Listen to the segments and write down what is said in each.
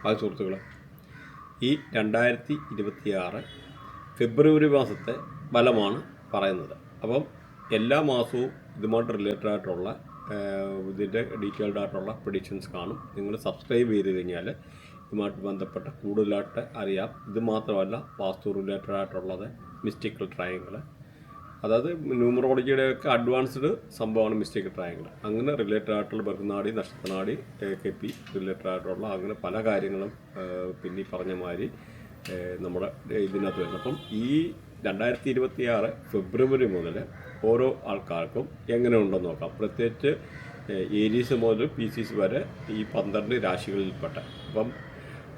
അത് സുഹൃത്തുക്കളെ, ഈ 2026 ഫെബ്രുവരി മാസത്തെ ഫലമാണ് പറയുന്നത്. അപ്പം എല്ലാ മാസവും ഇതുമായിട്ട് റിലേറ്റഡ് ആയിട്ടുള്ള ഇതിൻ്റെ ഡീറ്റെയിൽഡ് ആയിട്ടുള്ള പ്രഡിക്ഷൻസ് കാണും. നിങ്ങൾ സബ്സ്ക്രൈബ് ചെയ്ത് കഴിഞ്ഞാൽ ഇതുമായിട്ട് ബന്ധപ്പെട്ട കൂടുതലായിട്ട് അറിയാം. ഇത് മാത്രമല്ല, വാസ്തു റിലേറ്റഡ് ആയിട്ടുള്ളത്, മിസ്റ്റിക്കൽ ട്രയാങ്കിൾ, അതായത് ന്യൂമറോളജിയുടെയൊക്കെ അഡ്വാൻസ്ഡ് സംഭവമാണ് മിസ്റ്റേക്ക് ട്രയാങ്കിൾ. അങ്ങനെ റിലേറ്റഡ് ആയിട്ടുള്ള ബർനാടി, നക്ഷത്രനാടി, KP റിലേറ്റഡ് ആയിട്ടുള്ള അങ്ങനെ പല കാര്യങ്ങളും പിന്നെ പറഞ്ഞ മാതിരി നമ്മുടെ ഇതിനകത്ത് വരുന്നത്. അപ്പം ഈ 2026 ഫെബ്രുവരി മുതൽ ഓരോ ആൾക്കാർക്കും എങ്ങനെ ഉണ്ടെന്ന് നോക്കാം. പ്രത്യേകിച്ച് ഏരീസ് മുതൽ PCs വരെ ഈ 12 രാശികളിൽപ്പെട്ട.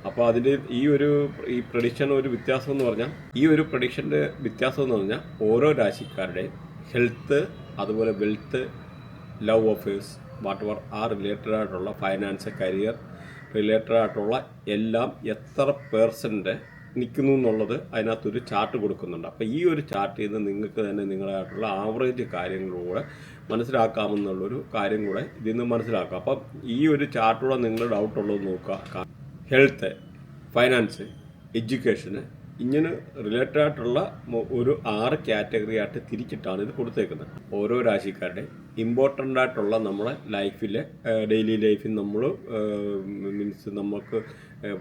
അപ്പോൾ അതിൻ്റെ ഈ പ്രഡിക്ഷൻ ഒരു വ്യത്യാസം എന്ന് പറഞ്ഞാൽ, ഈ ഒരു പ്രഡിക്ഷൻ്റെ വ്യത്യാസം എന്ന് പറഞ്ഞാൽ ഓരോ രാശിക്കാരുടെയും ഹെൽത്ത്, അതുപോലെ wealth, love affairs, what ever ആ റിലേറ്റഡ് ആയിട്ടുള്ള ഫൈനാൻസ്, കരിയർ റിലേറ്റഡ് ആയിട്ടുള്ള എല്ലാം എത്ര % നിൽക്കുന്നു എന്നുള്ളത് അതിനകത്തൊരു ചാർട്ട് കൊടുക്കുന്നുണ്ട്. അപ്പോൾ ഈ ഒരു ചാർട്ടിൽ നിന്ന് നിങ്ങൾക്ക് തന്നെ നിങ്ങളായിട്ടുള്ള ആവറേജ് കാര്യങ്ങളിലൂടെ മനസ്സിലാക്കാമെന്നുള്ളൊരു കാര്യം കൂടെ ഇതിൽ നിന്ന് മനസ്സിലാക്കാം. അപ്പം ഈ ഒരു ചാർട്ടിലൂടെ നിങ്ങൾ ഡൗട്ടുള്ളത് നോക്കുക. ഹെൽത്ത്, ഫൈനാൻസ്, എഡ്യൂക്കേഷന്, ഇങ്ങനെ റിലേറ്റഡ് ആയിട്ടുള്ള ഒരു 6 കാറ്റഗറി ആയിട്ട് തിരിച്ചിട്ടാണ് ഇത് കൊടുത്തേക്കുന്നത്. ഓരോ രാശിക്കാരുടെ ഇമ്പോർട്ടൻ്റ് ആയിട്ടുള്ള നമ്മളെ ലൈഫിലെ ഡെയിലി ലൈഫിൽ നമ്മൾ നമുക്ക്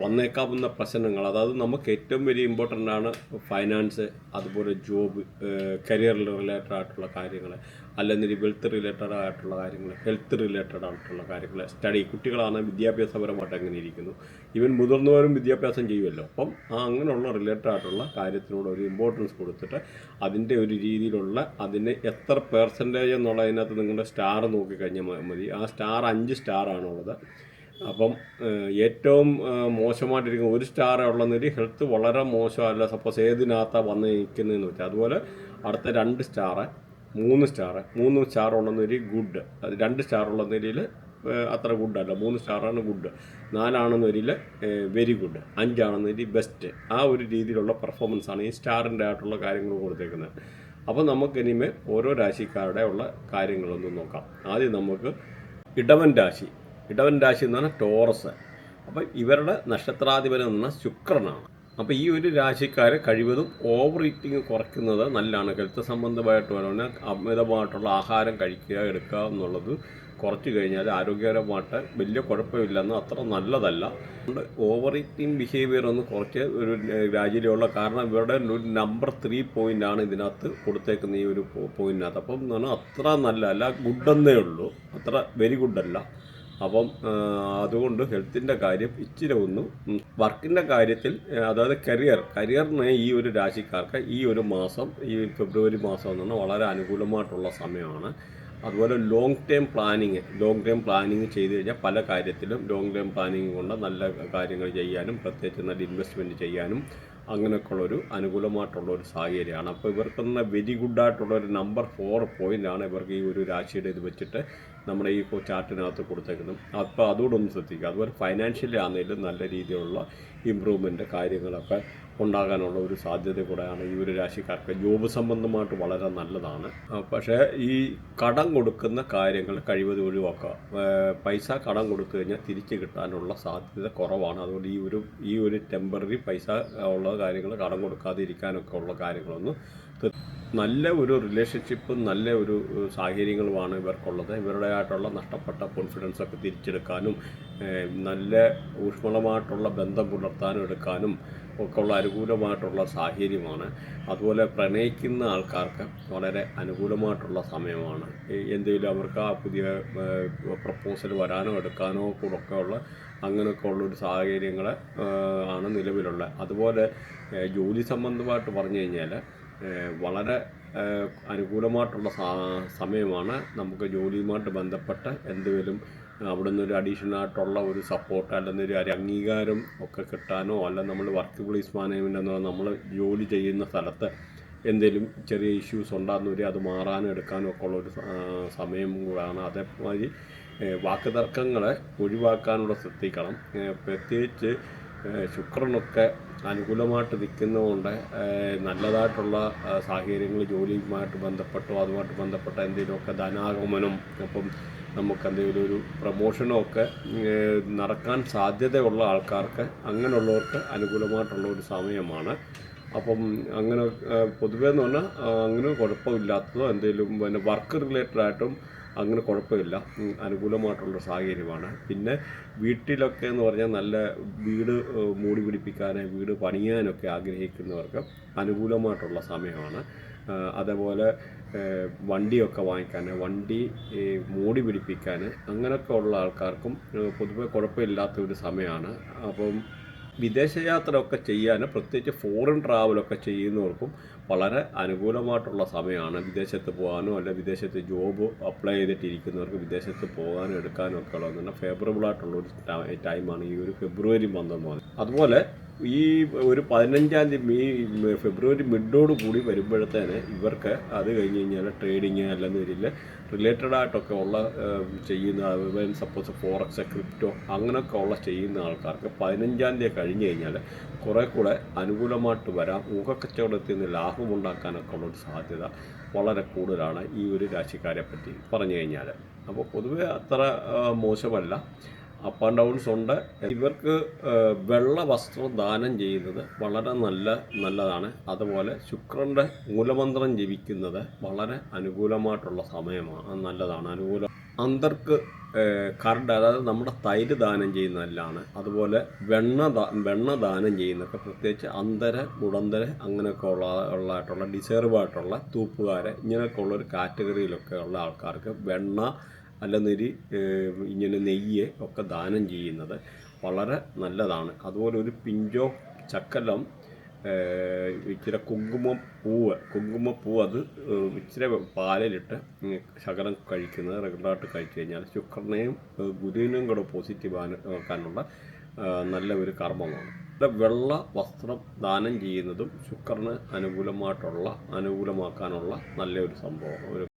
വന്നേക്കാവുന്ന പ്രശ്നങ്ങൾ, അതായത് നമുക്ക് ഏറ്റവും വലിയ ഇമ്പോർട്ടൻ്റ് ആണ് ഫൈനാൻസ്, അതുപോലെ ജോബ്, കരിയറിൽ റിലേറ്റഡ് ആയിട്ടുള്ള കാര്യങ്ങൾ, അല്ലെങ്കിൽ വെൽത്ത് റിലേറ്റഡ് ആയിട്ടുള്ള കാര്യങ്ങൾ, ഹെൽത്ത് റിലേറ്റഡ് ആയിട്ടുള്ള കാര്യങ്ങൾ, സ്റ്റഡി, കുട്ടികളാണ് വിദ്യാഭ്യാസപരമായിട്ട് എങ്ങനെ ഇരിക്കുന്നു, ഈവൻ മുതിർന്നവരും വിദ്യാഭ്യാസം ചെയ്യുമല്ലോ. അപ്പം അങ്ങനെയുള്ള റിലേറ്റഡ് ആയിട്ടുള്ള കാര്യത്തിനോട് ഒരു ഇമ്പോർട്ടൻസ് കൊടുത്തിട്ട് അതിൻ്റെ ഒരു രീതിയിലുള്ള അതിന് എത്ര % എന്നുള്ളതിനകത്ത് നിങ്ങളുടെ സ്റ്റാർ നോക്കിക്കഴിഞ്ഞാൽ മതി. ആ സ്റ്റാർ 5 സ്റ്റാറാണുള്ളത്. അപ്പം ഏറ്റവും മോശമായിട്ടിരിക്കുന്ന 1 സ്റ്റാർ ഉള്ളതെന്നൊരു ഹെൽത്ത് വളരെ മോശമല്ല, സപ്പോസ് ഏതിനകത്താണ് വന്ന് നിൽക്കുന്നതെന്ന് വെച്ചാൽ. അതുപോലെ അടുത്ത 2 സ്റ്റാർ, 3 സ്റ്റാർ ഉള്ളതെന്നൊരു ഗുഡ്, അത് 2 സ്റ്റാർ ഉള്ളതെന്നതിൽ അത്ര ഗുഡല്ല, 3 സ്റ്റാറാണ് ഗുഡ്, 4 ആണെന്നൊരിൽ വെരി ഗുഡ്, 5 ആണെന്നൊരു ബെസ്റ്റ്. ആ ഒരു രീതിയിലുള്ള പെർഫോമൻസാണ് ഈ സ്റ്റാറിൻ്റെ ആയിട്ടുള്ള കാര്യങ്ങൾ കൊടുത്തേക്കുന്നത്. അപ്പോൾ നമുക്കിനിമേ ഓരോ രാശിക്കാരുടെ ഉള്ള കാര്യങ്ങളൊന്നും നോക്കാം. ആദ്യം നമുക്ക് ഇടവൻ രാശി എന്ന് പറഞ്ഞാൽ ടോറസ്. അപ്പം ഇവരുടെ നക്ഷത്രാധിപൻ എന്ന ശുക്രനാണ്. അപ്പോൾ ഈ ഒരു രാശിക്കാരെ കഴിവതും ഓവർ ഈറ്റിങ് കുറയ്ക്കുന്നത് നല്ലതാണ്. ഹെൽത്ത് സംബന്ധമായിട്ട് പറഞ്ഞാൽ അമിതമായിട്ടുള്ള ആഹാരം എടുക്കുക എന്നുള്ളത് കുറച്ച് കഴിഞ്ഞാൽ ആരോഗ്യപരമായിട്ട് വലിയ കുഴപ്പമില്ലെന്ന് അത്ര നല്ലതല്ല. ഓവർ ഈറ്റിംഗ് ബിഹേവിയർ ഒന്ന് കുറച്ച് ഒരു രാജ്യത്തിലുള്ള, കാരണം ഇവരുടെ ഒരു നമ്പർ 3 പോയിൻ്റാണ് ഇതിനകത്ത് കൊടുത്തേക്കുന്ന ഈ ഒരു പോയിൻറ്റിനകത്ത്. അപ്പം എന്ന് പറഞ്ഞാൽ അത്ര നല്ലതല്ല, ഗുഡെന്നേ ഉള്ളൂ, അത്ര വെരി ഗുഡല്ല. അപ്പം അതുകൊണ്ട് ഹെൽത്തിൻ്റെ കാര്യം ഇച്ചിരി ഒന്ന്. വർക്കിൻ്റെ കാര്യത്തിൽ, അതായത് കരിയറിന് ഈ ഒരു രാശിക്കാർക്ക് ഈ ഒരു മാസം, ഈ ഫെബ്രുവരി മാസം എന്ന് പറഞ്ഞാൽ വളരെ അനുകൂലമായിട്ടുള്ള സമയമാണ്. അതുപോലെ ലോങ് ടേം പ്ലാനിങ് ചെയ്ത് കഴിഞ്ഞാൽ പല കാര്യത്തിലും ലോങ് ടേം പ്ലാനിങ് കൊണ്ട് നല്ല കാര്യങ്ങൾ ചെയ്യാനും, പ്രത്യേകിച്ച് നല്ല ഇൻവെസ്റ്റ്മെൻറ്റ് ചെയ്യാനും അങ്ങനെയൊക്കെയുള്ളൊരു അനുകൂലമായിട്ടുള്ളൊരു സാഹചര്യമാണ്. അപ്പോൾ ഇവർക്കൊന്ന് വെരി ഗുഡായിട്ടുള്ളൊരു നമ്പർ 4 പോയിൻ്റാണ് ഇവർക്ക് ഈ ഒരു രാശിയുടെ ഇത് വെച്ചിട്ട് നമ്മുടെ ഈ ചാർട്ടിനകത്ത് കൊടുത്തേക്കുന്നത്. അപ്പോൾ അതുകൊണ്ടൊന്ന് ശ്രദ്ധിക്കുക. അതുപോലെ ഫൈനാൻഷ്യലി ആണെങ്കിലും നല്ല രീതിയിലുള്ള ഇമ്പ്രൂവ്മെൻറ്റ് കാര്യങ്ങളൊക്കെ ഉണ്ടാകാനുള്ള ഒരു സാധ്യത കൂടെയാണ് ഈ ഒരു രാശിക്കാർക്ക്. ജോബ് സംബന്ധമായിട്ട് വളരെ നല്ലതാണ്. പക്ഷേ ഈ കടം കൊടുക്കുന്ന കാര്യങ്ങൾ കഴിവതും ഒഴിവാക്കുക. പൈസ കടം കൊടുത്തു കഴിഞ്ഞാൽ തിരിച്ച് കിട്ടാനുള്ള സാധ്യത കുറവാണ്. അതുകൊണ്ട് ഈ ഒരു ടെമ്പററി പൈസ ഉള്ള കാര്യങ്ങൾ കടം കൊടുക്കാതെ ഇരിക്കാനൊക്കെ ഉള്ള കാര്യങ്ങളൊന്നും, നല്ല ഒരു റിലേഷൻഷിപ്പും നല്ല ഒരു സാഹചര്യങ്ങളുമാണ് ഇവർക്കുള്ളത്. ഇവരുടേതായിട്ടുള്ള നഷ്ടപ്പെട്ട കോൺഫിഡൻസൊക്കെ തിരിച്ചെടുക്കാനും നല്ല ഊഷ്മളമായിട്ടുള്ള ബന്ധം പുലർത്താനും എടുക്കാനും ഒക്കെ ഉള്ള അനുകൂലമായിട്ടുള്ള സാഹചര്യമാണ്. അതുപോലെ പ്രണയിക്കുന്ന ആൾക്കാർക്ക് വളരെ അനുകൂലമായിട്ടുള്ള സമയമാണ്. എന്തെങ്കിലും അവർക്ക് ആ പുതിയ പ്രപ്പോസൽ വരാനോ എടുക്കാനോ കൂടെയൊക്കെ ഉള്ള അങ്ങനെയൊക്കെ ഉള്ളൊരു സാഹചര്യങ്ങൾ ആണ് നിലവിലുള്ള. അതുപോലെ ജോലി സംബന്ധമായിട്ട് പറഞ്ഞു കഴിഞ്ഞാൽ വളരെ അനുകൂലമായിട്ടുള്ള സമയമാണ്. നമുക്ക് ജോലിയുമായിട്ട് ബന്ധപ്പെട്ട് എന്തെങ്കിലും അവിടെ നിന്നൊരു അഡീഷണലായിട്ടുള്ള ഒരു സപ്പോർട്ട്, അല്ലെങ്കിൽ ഒരു അംഗീകാരം ഒക്കെ കിട്ടാനോ, അല്ലെങ്കിൽ നമ്മൾ വർക്ക് പ്ലേസ് മാനേജ്മെൻ്റ് എന്ന് പറഞ്ഞാൽ നമ്മൾ ജോലി ചെയ്യുന്ന സ്ഥലത്ത് എന്തെങ്കിലും ചെറിയ ഇഷ്യൂസ് ഉണ്ടാകുന്നവരെ അത് മാറാനും എടുക്കാനും ഒക്കെ ഉള്ളൊരു സമയം കൂടാണ്. അതേമാതിരി വാക്കുതർക്കങ്ങളെ ഒഴിവാക്കാനുള്ള ശ്രദ്ധിക്കണം. പ്രത്യേകിച്ച് ശുക്രനൊക്കെ അനുകൂലമായിട്ട് നിൽക്കുന്നതുകൊണ്ട് നല്ലതായിട്ടുള്ള സാഹചര്യങ്ങൾ ജോലിയുമായിട്ട് ബന്ധപ്പെട്ടോ അതുമായിട്ട് ബന്ധപ്പെട്ട എന്തെങ്കിലുമൊക്കെ ധനാഗമനം, അപ്പം നമുക്ക് എന്തെങ്കിലും ഒരു പ്രമോഷനോ ഒക്കെ നടക്കാൻ സാധ്യതയുള്ള ആൾക്കാർക്ക്, അങ്ങനെയുള്ളവർക്ക് അനുകൂലമായിട്ടുള്ള ഒരു സമയമാണ്. അപ്പം അങ്ങനെ പൊതുവേ എന്ന് പറഞ്ഞാൽ അങ്ങനെ കുഴപ്പമില്ലാത്തതോ എന്തെങ്കിലും പിന്നെ വർക്ക് റിലേറ്റഡായിട്ടും അങ്ങനെ കുഴപ്പമില്ല, അനുകൂലമായിട്ടുള്ള സാഹചര്യമാണ്. പിന്നെ വീട്ടിലൊക്കെ എന്ന് പറഞ്ഞാൽ നല്ല വീട് മൂടി പിടിപ്പിക്കാൻ, വീട് പണിയാനൊക്കെ ആഗ്രഹിക്കുന്നവർക്ക് അനുകൂലമായിട്ടുള്ള സമയമാണ്. അതേപോലെ വണ്ടിയൊക്കെ വാങ്ങിക്കാൻ, വണ്ടി മൂടി പിടിപ്പിക്കാൻ, അങ്ങനെയൊക്കെ ഉള്ള ആൾക്കാർക്കും പൊതുവെ കുഴപ്പമില്ലാത്ത ഒരു സമയമാണ്. അപ്പം വിദേശയാത്രയൊക്കെ ചെയ്യാൻ, പ്രത്യേകിച്ച് ഫോറിൻ ട്രാവലൊക്കെ ചെയ്യുന്നവർക്കും വളരെ അനുകൂലമായിട്ടുള്ള സമയമാണ്. വിദേശത്ത് പോകാനോ അല്ല വിദേശത്ത് ജോബ് അപ്ലൈ ചെയ്തിട്ടിരിക്കുന്നവർക്ക് വിദേശത്ത് പോകാനും എടുക്കാനും ഒക്കെ ഉള്ളതെന്ന് ഫേവറബിളായിട്ടുള്ളൊരു ടൈമാണ് ഈ ഒരു ഫെബ്രുവരി മന്തെന്ന് പറയുന്നത്. അതുപോലെ ഈ ഒരു 15-ാം തീയതി ഫെബ്രുവരി മിഡോട് കൂടി വരുമ്പോഴത്തേന് ഇവർക്ക് അത് കഴിഞ്ഞ് കഴിഞ്ഞാൽ ട്രേഡിങ് അല്ലെങ്കിൽ റിലേറ്റഡ് ആയിട്ടൊക്കെ ഉള്ള ചെയ്യുന്ന സപ്പോസ് ഫോറക്സ്, ക്രിപ്റ്റോ അങ്ങനെയൊക്കെ ഉള്ള ചെയ്യുന്ന ആൾക്കാർക്ക് 15-ാം തീയതി കഴിഞ്ഞ് കഴിഞ്ഞാൽ കുറേ കൂടെ അനുകൂലമായിട്ട് വരാം. ഊഹക്കച്ചവടത്തിൽ നിന്ന് ലാഭമുണ്ടാക്കാനൊക്കെ ഉള്ളൊരു സാധ്യത വളരെ കൂടുതലാണ് ഈ ഒരു രാശിക്കാരെ പറ്റി പറഞ്ഞു കഴിഞ്ഞാൽ. അപ്പോൾ പൊതുവെ അത്ര മോശമല്ല. അപ്പ് ആൻഡ് ഡൗൺസ് ഉണ്ട്. ഇവർക്ക് വെള്ള വസ്ത്രം ദാനം ചെയ്യുന്നത് വളരെ നല്ലതാണ്. അതുപോലെ ശുക്രൻ്റെ മൂലമന്ത്രം ജപിക്കുന്നത് വളരെ അനുകൂലമായിട്ടുള്ള സമയമാണ്, നല്ലതാണ്, അനുകൂലം. അന്തർക്ക് കർഡ്, അതായത് നമ്മുടെ തൈര് ദാനം ചെയ്യുന്നതല്ലാണ്. അതുപോലെ വെണ്ണ ദാനം ചെയ്യുന്നതൊക്കെ, പ്രത്യേകിച്ച് അന്തര മുടന്തര അങ്ങനെയൊക്കെ ഉള്ളതായിട്ടുള്ള ഡിസേർവ് ആയിട്ടുള്ള തൂപ്പുകാരെ ഇങ്ങനെയൊക്കെ ഉള്ളൊരു കാറ്റഗറിയിലൊക്കെ ഉള്ള ആൾക്കാർക്ക് വെണ്ണ അല്ലെന്നൊരു ഇങ്ങനെ നെയ്യ് ഒക്കെ ദാനം ചെയ്യുന്നത് വളരെ നല്ലതാണ്. അതുപോലെ ഒരു പിഞ്ചോ ചക്കലം ഇച്ചിരി കുങ്കുമപ്പൂവ് അത് ഇച്ചിരി പാലിലിട്ട് ശകലം കഴിക്കുന്നത് റെഗുലറായിട്ട് കഴിച്ചു കഴിഞ്ഞാൽ ശുക്രനെയും ഗുരുവിനെയും കൂടെ പോസിറ്റീവ് ആക്കാനുള്ള നല്ല ഒരു കർമ്മമാണ്. വെള്ള വസ്ത്രം ദാനം ചെയ്യുന്നതും ശുക്രന് അനുകൂലമാക്കാനുള്ള നല്ലൊരു സംഭവം.